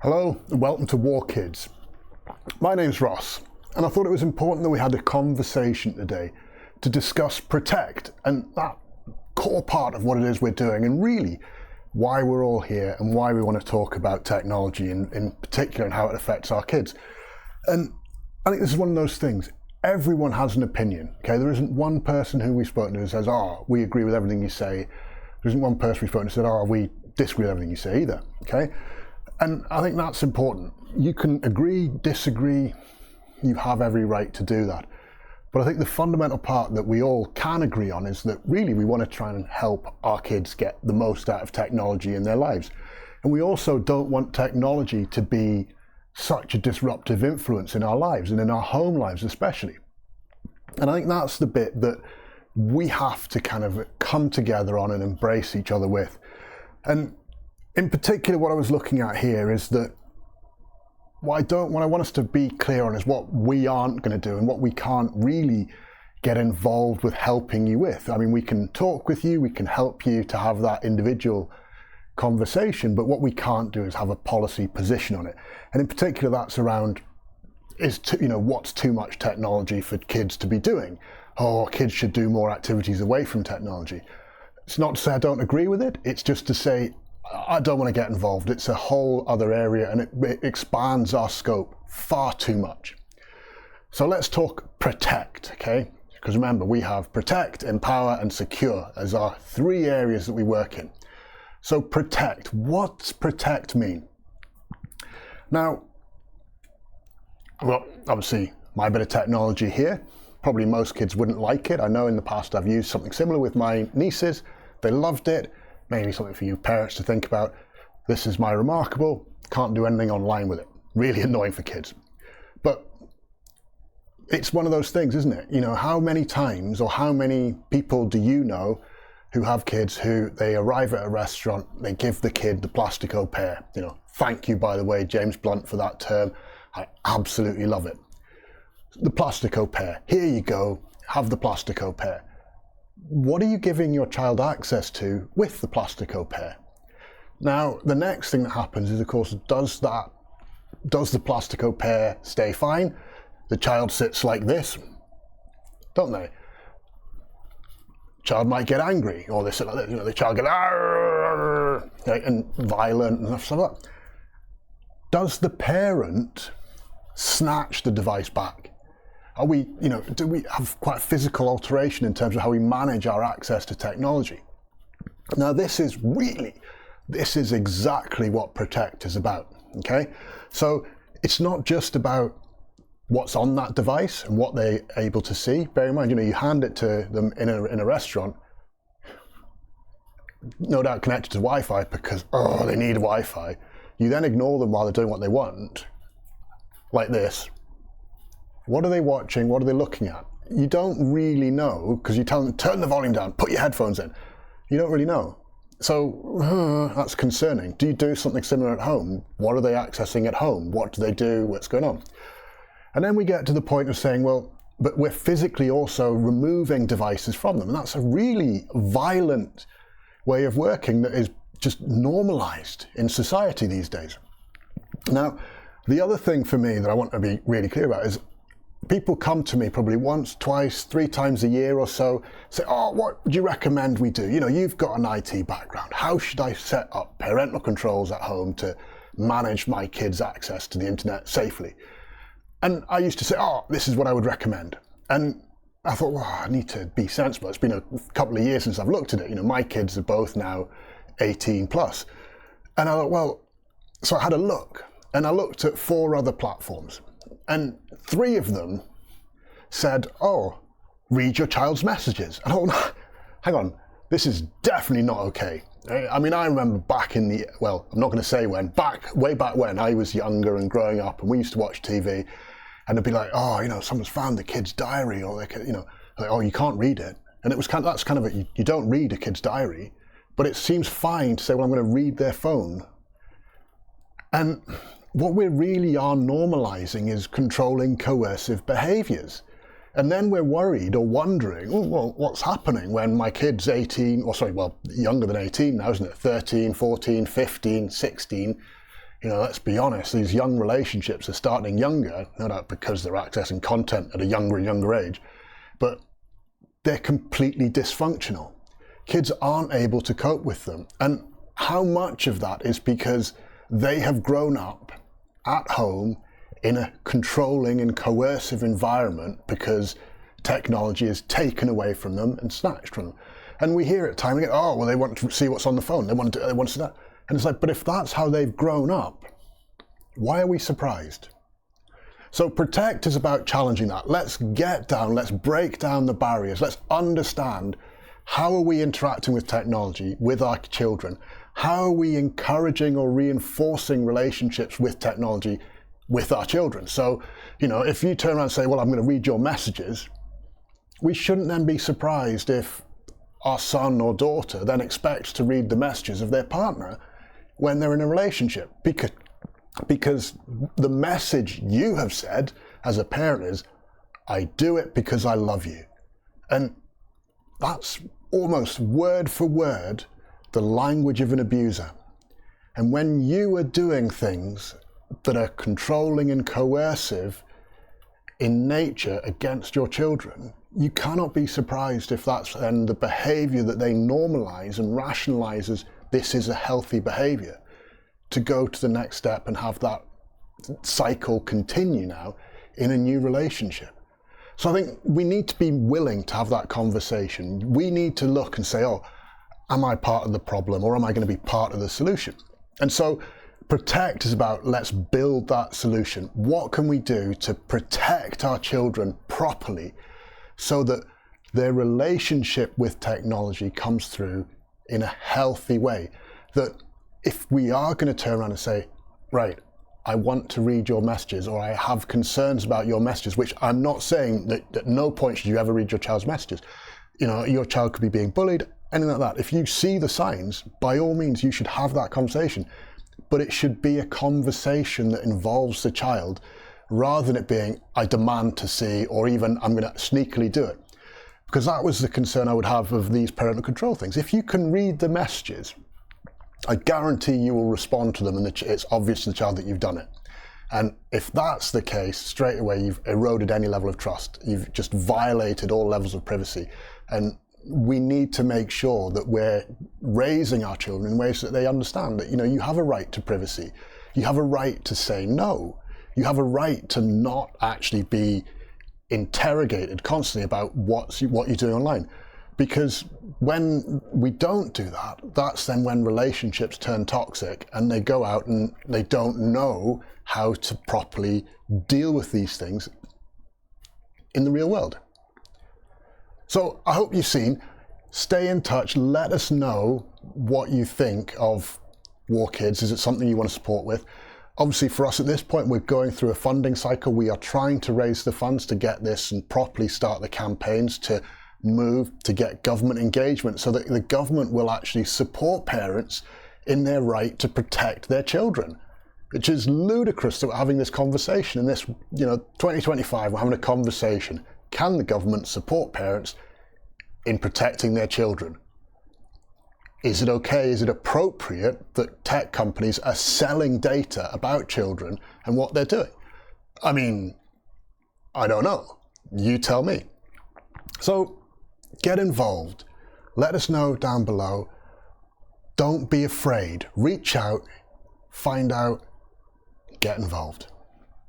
Hello and welcome to War Kids. My name's Ross and I thought it was important that we had a conversation today to discuss Protect and that core part of what it is we're doing and really why we're all here and why we want to talk about technology in particular and how it affects our kids. And I think this is one of those things. Everyone has an opinion, okay? There isn't one person who we've spoken to who says, we agree with everything you say. There isn't one person we've spoken to who said, we disagree with everything you say either, okay? And I think that's important. You can agree, disagree, you have every right to do that. But I think the fundamental part that we all can agree on is that really we want to try and help our kids get the most out of technology in their lives. And we also don't want technology to be such a disruptive influence in our lives and in our home lives especially. And I think that's the bit that we have to kind of come together on and embrace each other with. And in particular, what I was looking at here is that what I want us to be clear on is what we aren't going to do and what we can't really get involved with helping you with. I mean, we can talk with you, we can help you to have that individual conversation, but what we can't do is have a policy position on it. And in particular, that's around what's too much technology for kids to be doing, or kids should do more activities away from technology. It's not to say I don't agree with it, it's just to say I don't want to get involved. It's a whole other area and it expands our scope far too much. So let's talk Protect, okay? Because remember, we have Protect, Empower and Secure as our three areas that we work in. So Protect, what's Protect mean? Now, well, obviously my bit of technology here, probably most kids wouldn't like it. I know in the past I've used something similar with my nieces. They loved it. Maybe something for you parents to think about. This is my Remarkable, can't do anything online with it. Really annoying for kids. But it's one of those things, isn't it? You know, how many times or how many people do you know who have kids who they arrive at a restaurant, they give the kid the Plastico pear. You know, thank you, by the way, James Blunt, for that term. I absolutely love it. The Plastico pear, here you go, have the Plastico pear. What are you giving your child access to with the Plastico pear? Now, the next thing that happens is, of course, does the Plastico pear stay fine? The child sits like this, don't they? Child might get angry, or they sit like this, the child get and violent and stuff like that. Does the parent snatch the device back? Do we have quite a physical alteration in terms of how we manage our access to technology? Now, this is exactly what Protect is about, okay? So it's not just about what's on that device and what they're able to see. Bear in mind, you hand it to them in a restaurant, no doubt connected to Wi-Fi because, they need Wi-Fi. You then ignore them while they're doing what they want, like this. What are they watching? What are they looking at? You don't really know because you tell them, turn the volume down, put your headphones in. You don't really know. So that's concerning. Do you do something similar at home? What are they accessing at home? What do they do? What's going on? And then we get to the point of saying, but we're physically also removing devices from them. And that's a really violent way of working that is just normalized in society these days. Now, the other thing for me that I want to be really clear about is people come to me probably once, twice, 3 times a year or so, say, what would you recommend we do? You've got an IT background. How should I set up parental controls at home to manage my kids' access to the internet safely? And I used to say, this is what I would recommend. And I thought, I need to be sensible. It's been a couple of years since I've looked at it. My kids are both now 18 plus. And I thought, so I had a look and I looked at 4 other platforms. And 3 of them said, read your child's messages. And I thought, hang on, this is definitely not okay. I mean, I remember back in I'm not going to say when, way back when I was younger and growing up and we used to watch TV and it'd be like, someone's found the kid's diary or you can't read it. And it was that's kind of it. You don't read a kid's diary, but it seems fine to say, I'm going to read their phone. And what we really are normalizing is controlling coercive behaviors. And then we're worried or wondering, what's happening when my kid's 18, younger than 18 now, isn't it? 13, 14, 15, 16. Let's be honest, these young relationships are starting younger, no doubt because they're accessing content at a younger and younger age, but they're completely dysfunctional. Kids aren't able to cope with them. And how much of that is because they have grown up at home in a controlling and coercive environment because technology is taken away from them and snatched from them. And we hear it time and again, oh, well, they want to see what's on the phone. They want to see that. And it's like, but if that's how they've grown up, why are we surprised? So Protect is about challenging that. Let's get down, let's break down the barriers. Let's understand, how are we interacting with technology, with our children? How are we encouraging or reinforcing relationships with technology with our children? So, if you turn around and say, well, I'm going to read your messages, we shouldn't then be surprised if our son or daughter then expects to read the messages of their partner when they're in a relationship. Because the message you have said as a parent is, I do it because I love you. And that's almost word for word the language of an abuser. And when you are doing things that are controlling and coercive in nature against your children, you cannot be surprised if that's then the behavior that they normalize and rationalize as this is a healthy behavior, to go to the next step and have that cycle continue now in a new relationship. So I think we need to be willing to have that conversation. We need to look and say, oh, am I part of the problem or am I going to be part of the solution? And so Protect is about, let's build that solution. What can we do to protect our children properly so that their relationship with technology comes through in a healthy way? That if we are going to turn around and say, right, I want to read your messages, or I have concerns about your messages, which I'm not saying that at no point should you ever read your child's messages. Your child could be being bullied, anything like that. If you see the signs, by all means, you should have that conversation. But it should be a conversation that involves the child, rather than it being, I demand to see, or even I'm going to sneakily do it. Because that was the concern I would have of these parental control things. If you can read the messages, I guarantee you will respond to them and it's obvious to the child that you've done it. And if that's the case, straight away you've eroded any level of trust. You've just violated all levels of privacy. And we need to make sure that we're raising our children in ways that they understand that, you have a right to privacy. You have a right to say no. You have a right to not actually be interrogated constantly about what you're doing online. Because when we don't do that, that's then when relationships turn toxic and they go out and they don't know how to properly deal with these things in the real world. So I hope you've seen. Stay in touch. Let us know what you think of War Kids. Is it something you want to support with? Obviously for us at this point, we're going through a funding cycle. We are trying to raise the funds to get this and properly start the campaigns to move to get government engagement so that the government will actually support parents in their right to protect their children, which is ludicrous that we're having this conversation in this, 2025, we're having a conversation. Can the government support parents in protecting their children? Is it okay? Is it appropriate that tech companies are selling data about children and what they're doing? I mean, I don't know. You tell me. So get involved. Let us know down below. Don't be afraid. Reach out, find out, get involved.